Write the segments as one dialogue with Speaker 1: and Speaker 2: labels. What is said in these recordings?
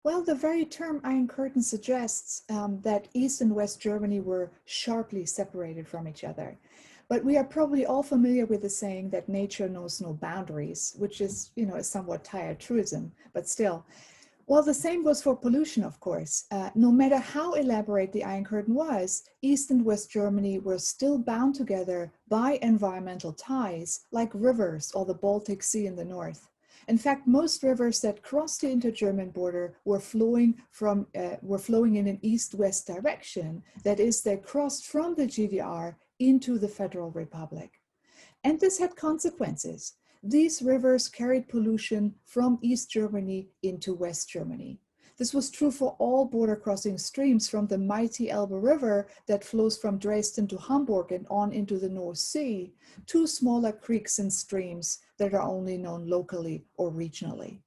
Speaker 1: Well, the very term Iron Curtain suggests that East and West Germany were sharply separated from each other. But we are probably all familiar with the saying that nature knows no boundaries, which is, a somewhat tired truism, but still. Well, the same goes for pollution, of course. No matter how elaborate the Iron Curtain was, East and West Germany were still bound together by environmental ties, like rivers or the Baltic Sea in the north. In fact, most rivers that crossed the inter-German border were flowing in an east-west direction. That is, they crossed from the GDR into the Federal Republic. And this had consequences. These rivers carried pollution from East Germany into West Germany. This was true for all border crossing streams, from the mighty Elbe River that flows from Dresden to Hamburg and on into the North Sea, to smaller creeks and streams that are only known locally or regionally.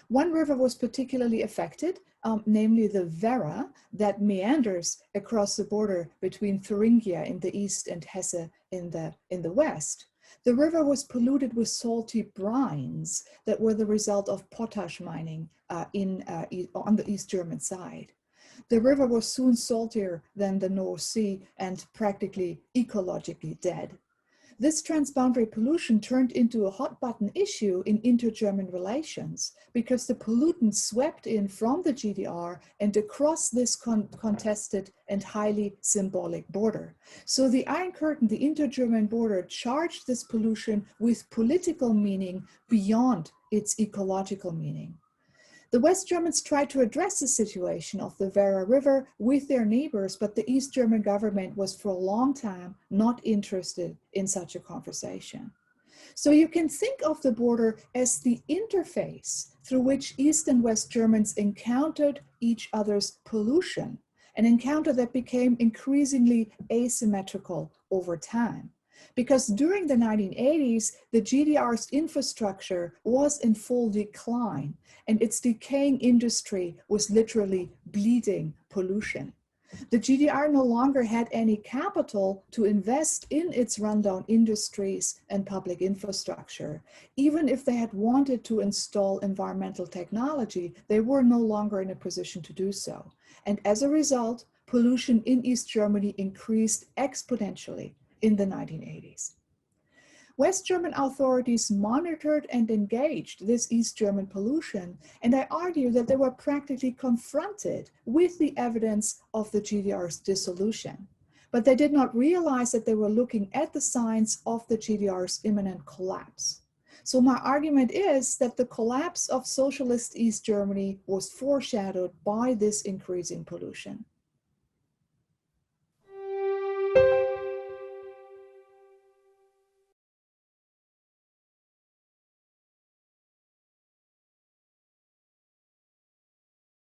Speaker 1: One river was particularly affected, namely the Werra, that meanders across the border between Thuringia in the east and Hesse in the west. The river was polluted with salty brines that were the result of potash mining on the East German side. The river was soon saltier than the North Sea and practically ecologically dead. This transboundary pollution turned into a hot button issue in inter-German relations because the pollutants swept in from the GDR and across this contested and highly symbolic border. So the Iron Curtain, the inter-German border, charged this pollution with political meaning beyond its ecological meaning. The West Germans tried to address the situation of the Werra River with their neighbors, but the East German government was for a long time not interested in such a conversation. So you can think of the border as the interface through which East and West Germans encountered each other's pollution, an encounter that became increasingly asymmetrical over time. Because during the 1980s, the GDR's infrastructure was in full decline, and its decaying industry was literally bleeding pollution. The GDR no longer had any capital to invest in its rundown industries and public infrastructure. Even if they had wanted to install environmental technology, they were no longer in a position to do so. And as a result, pollution in East Germany increased exponentially in the 1980s. West German authorities monitored and engaged this East German pollution, and I argue that they were practically confronted with the evidence of the GDR's dissolution. But they did not realize that they were looking at the signs of the GDR's imminent collapse. So my argument is that the collapse of socialist East Germany was foreshadowed by this increasing pollution.